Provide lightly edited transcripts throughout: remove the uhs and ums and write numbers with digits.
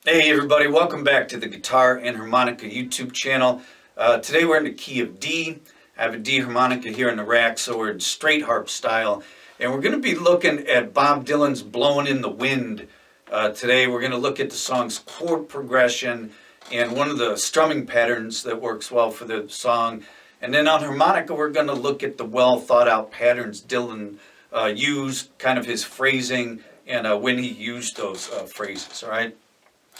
Hey everybody, welcome back to the Guitar and Harmonica YouTube channel. Today we're in the key of D. I have a D harmonica here in the rack, so we're in straight harp style. And we're going to be looking at Bob Dylan's Blowin In The Wind. Today we're going to look at the song's chord progression and one of the strumming patterns that works well for the song. And then on harmonica we're going to look at the well thought out patterns Dylan used, kind of his phrasing and when he used those phrases, all right?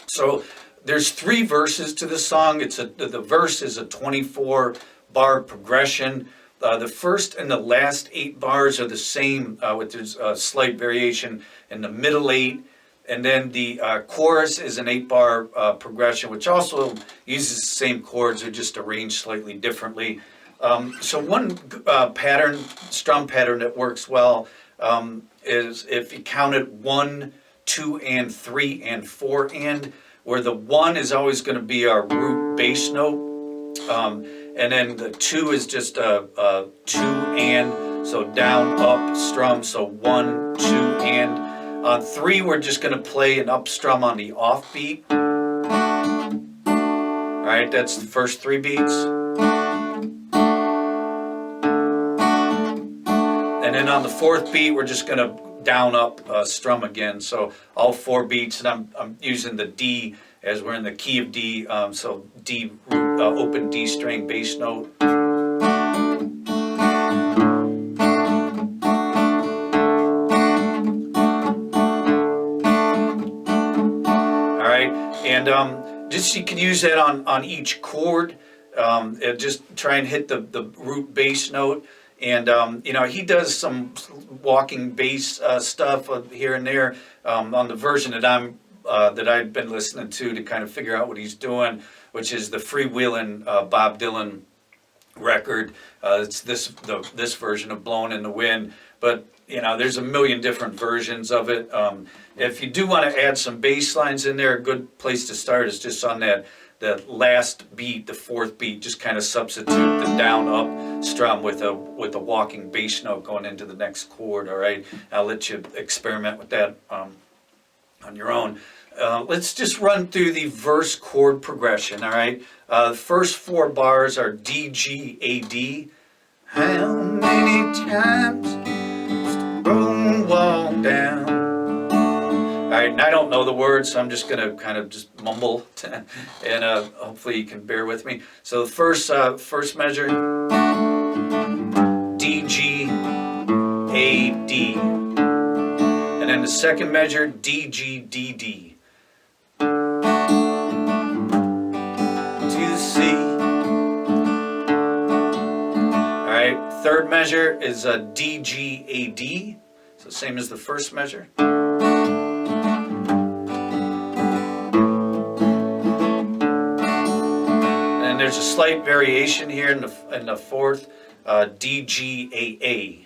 So there's 3 verses to the song. The verse is a 24 bar progression. The first and the last 8 bars are the same, with there's a slight variation in the middle 8. And then the chorus is an 8 bar progression, which also uses the same chords, they're just arranged slightly differently. So one strum pattern that works well is if you count it 1, 2, and 3, and 4, and where the 1 is always going to be our root bass note, and then the 2 is just a 2 and, so down, up, strum, so 1, 2, and. On 3, we're just going to play an up strum on the off beat. All right, that's the first 3 beats. And then on the 4th beat, we're just going to down up strum again. So all 4 beats, and I'm using the D as we're in the key of D. So D root, open D string bass note. All right, and just you can use that on each chord. Just try and hit the root bass note. And he does some walking bass stuff here and there on the version that I've been listening to kind of figure out what he's doing, which is the freewheeling Bob Dylan record. It's this version of "Blowin In The Wind," but there's a million different versions of it. If you do want to add some bass lines in there, a good place to start is just on the last beat, the 4th beat. Just kind of substitute the down up strum with a walking bass note going into the next chord. All right, I'll let you experiment with that on your own. Let's just run through the verse chord progression. All right, the first 4 bars are D, G, A, D. How many times must the road walk down? All right, and I don't know the words, so I'm just going to kind of just mumble, and hopefully you can bear with me. So the first measure, D, G, A, D. And then the second measure, D, G, D, D. To C. All right, third measure is a D, G, A, D. So same as the first measure. There's a slight variation here in the 4th, D, G, A, A.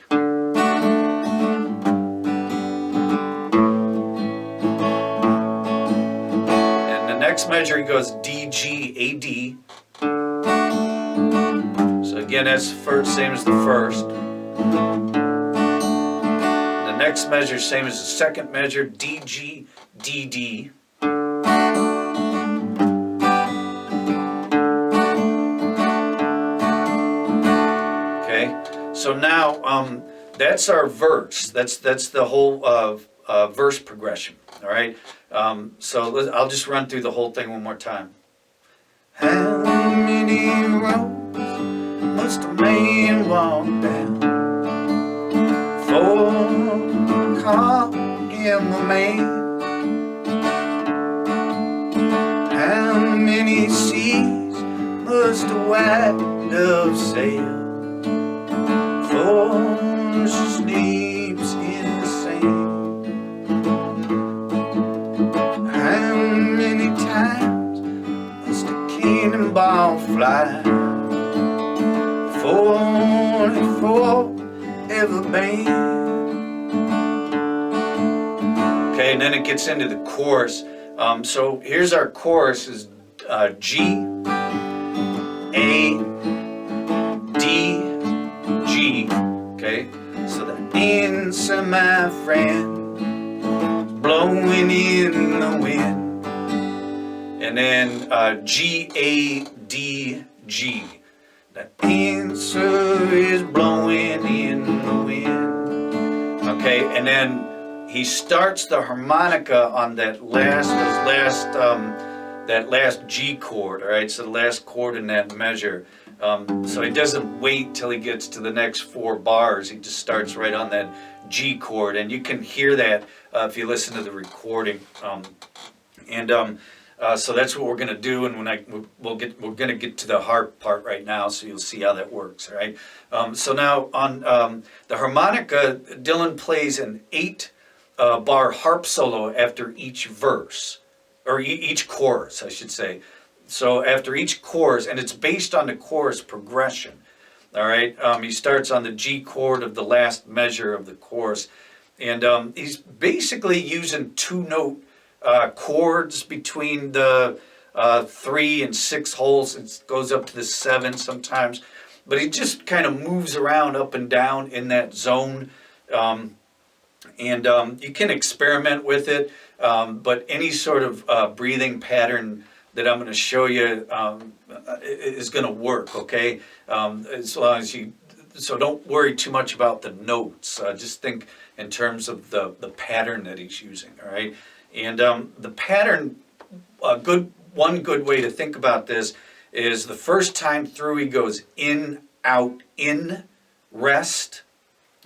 And the next measure he goes D, G, A, D. So again, that's same as the first. The next measure, same as the second measure, D, G, D, D. So now that's our verse. That's the whole verse progression. All right. So I'll just run through the whole thing one more time. How many roads must a man walk down before call him a man? How many seas must a white dove sail? She sleeps in the sand. How many times must a cannonball fly before it ever bang? Okay, and then it gets into the chorus. So here's our chorus: is G, A, D, G. Okay, so the answer, my friend, blowing in the wind. and then G, A, D, G. The answer is blowing in the wind. Okay, and then he starts the harmonica on that last G chord. All right, so the last chord in that measure. So he doesn't wait till he gets to the next 4 bars. He just starts right on that G chord, and you can hear that if you listen to the recording. So that's what we're going to do, and we're going to get to the harp part right now, so you'll see how that works. All right. So now on the harmonica, Dylan plays an 8-bar harp solo after each verse, or each chorus, I should say. So after each chorus, and it's based on the chorus progression. All right. He starts on the G chord of the last measure of the chorus, and he's basically using 2-note chords between the 3 and 6 holes. It goes up to the 7 sometimes, but he just kind of moves around up and down in that zone. You can experiment with it, but any sort of breathing pattern that I'm going to show you is going to work. Okay, as long as so don't worry too much about the notes. Just think in terms of the pattern that he's using. All right. And the pattern, one good way to think about this is the first time through he goes in, out, in, rest.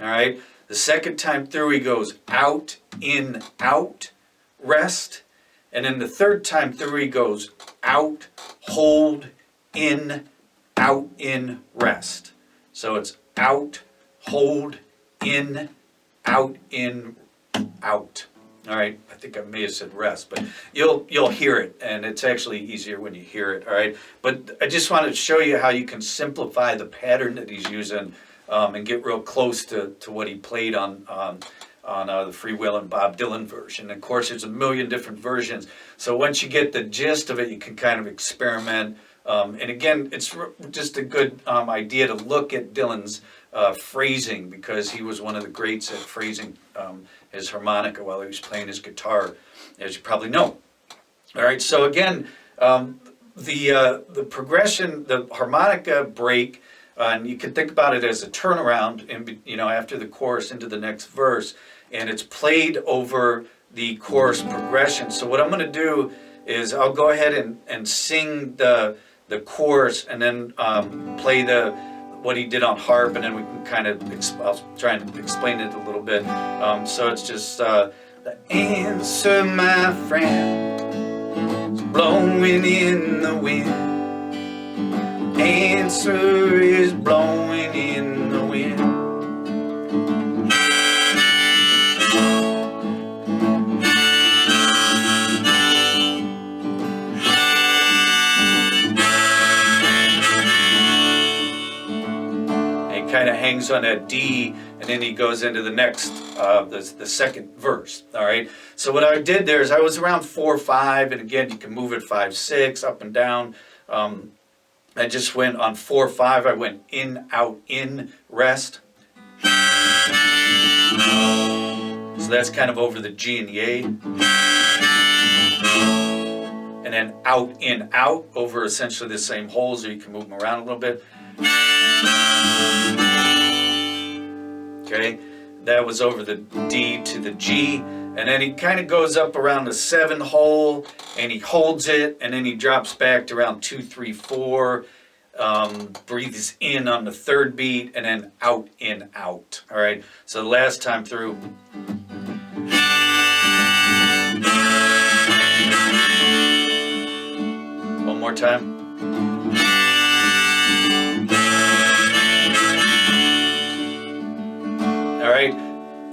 All right. The second time through he goes out, in, out, rest. And then the third time through he goes out, hold, in, out, in, rest. So it's out, hold, in, out, in, out. All right, I think I may have said rest, but you'll hear it, and it's actually easier when you hear it. All right, but I just wanted to show you how you can simplify the pattern that he's using and get real close to what he played on the Free Will and Bob Dylan version. Of course, there's a million different versions, so once you get the gist of it, you can kind of experiment. And again, it's just a good idea to look at Dylan's phrasing, because he was one of the greats at phrasing his harmonica while he was playing his guitar, as you probably know. All right, so again, the progression, the harmonica break, and you can think about it as a turnaround, after the chorus into the next verse, and it's played over the chorus progression. So what I'm going to do is I'll go ahead and sing the chorus, and then play what he did on harp, and then we can kind of I'll try and explain it a little bit. So it's just the answer, my friend, is blowing in the wind. Answer is blowing in the wind. Kind of hangs on that D, and then he goes into the next, the second verse. All right. So what I did there is I was around 4/5, and again you can move it 5/6 up and down. I just went on 4/5. I went in, out, in, rest. So that's kind of over the G and the A, and then out, in, out over essentially the same holes, or you can move them around a little bit. Okay, that was over the D to the G, and then he kind of goes up around the 7 hole, and he holds it, and then he drops back to around 2, 3, 4, breathes in on the 3rd beat, and then out, in, out. All right, so the last time through. One more time. All right,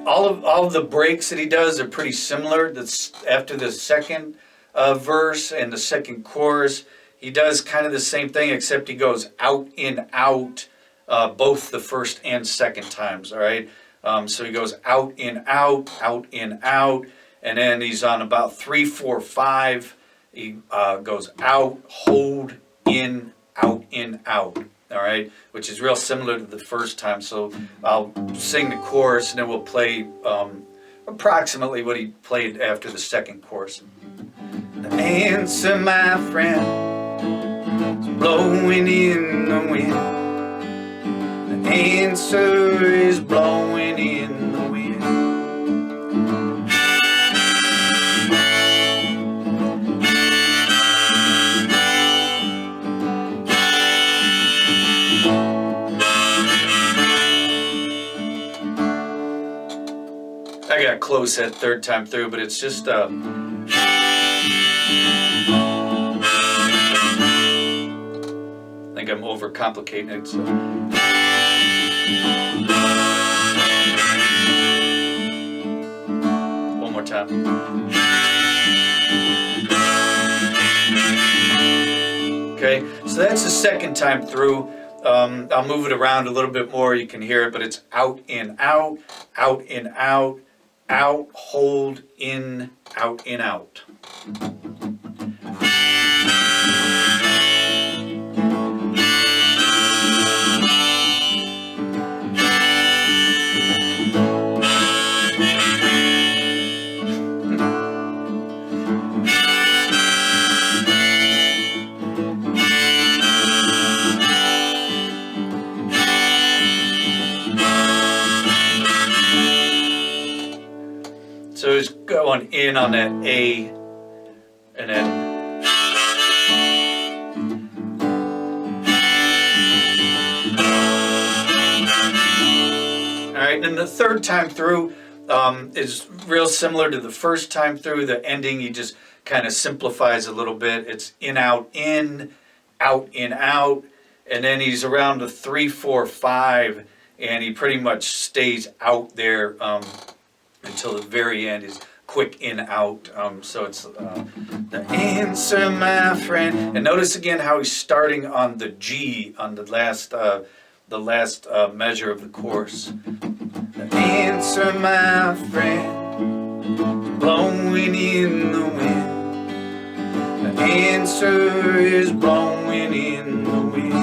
all of the breaks that he does are pretty similar. That's after the second verse and the second chorus, he does kind of the same thing, except he goes out, in, out, both the first and second times. All right, so he goes out, in, out, in, out, and then he's on about 3, 4, 5. He goes out, hold, in, out, in, out. All right, which is real similar to the first time. So I'll sing the chorus, and then we'll play approximately what he played after the second chorus. The answer, my friend, is blowing in the wind. The answer is blowing in the wind. I got close that third time through, but it's just I think I'm overcomplicating it. So. One more time. Okay, so that's the second time through. I'll move it around a little bit more. You can hear it, but it's out in out, out in out, out, hold, in, out, in, out. So it's going in on that A, and then all right. Then the third time through is real similar to the first time through. The ending, he just kind of simplifies a little bit. It's in, out, in, out, in, out, and then he's around the 3, 4, 5, and he pretty much stays out there until the very end is quick in, out. So it's the answer, my friend. And notice again how he's starting on the G on the last measure of the chorus. The answer, my friend, blowing in the wind. The answer is blowing in the wind.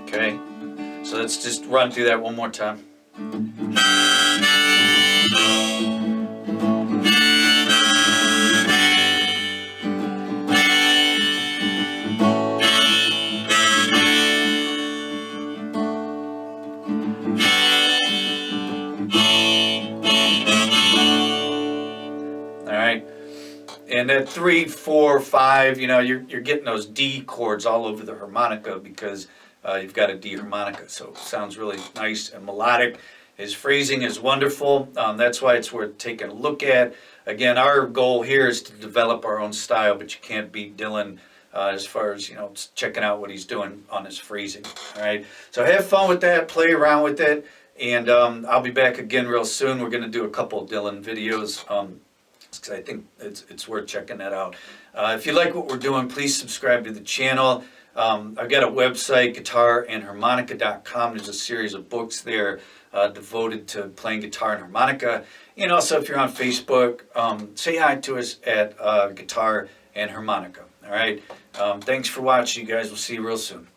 Okay, so let's just run through that one more time. All right, and at 3, 4, 5, you know, you're getting those D chords all over the harmonica because you've got a D harmonica, so it sounds really nice and melodic. His phrasing is wonderful. That's why it's worth taking a look at. Again, our goal here is to develop our own style, but you can't beat Dylan as far as, you know, checking out what he's doing on his phrasing. All right, so have fun with that, play around with it, and I'll be back again real soon. We're going to do a couple of Dylan videos. Because I think it's worth checking that out. If you like what we're doing, please subscribe to the channel. I've got a website, guitarandharmonica.com. There's a series of books there devoted to playing guitar and harmonica. And also, if you're on Facebook, say hi to us at Guitar and Harmonica. All right. Thanks for watching, you guys. We'll see you real soon.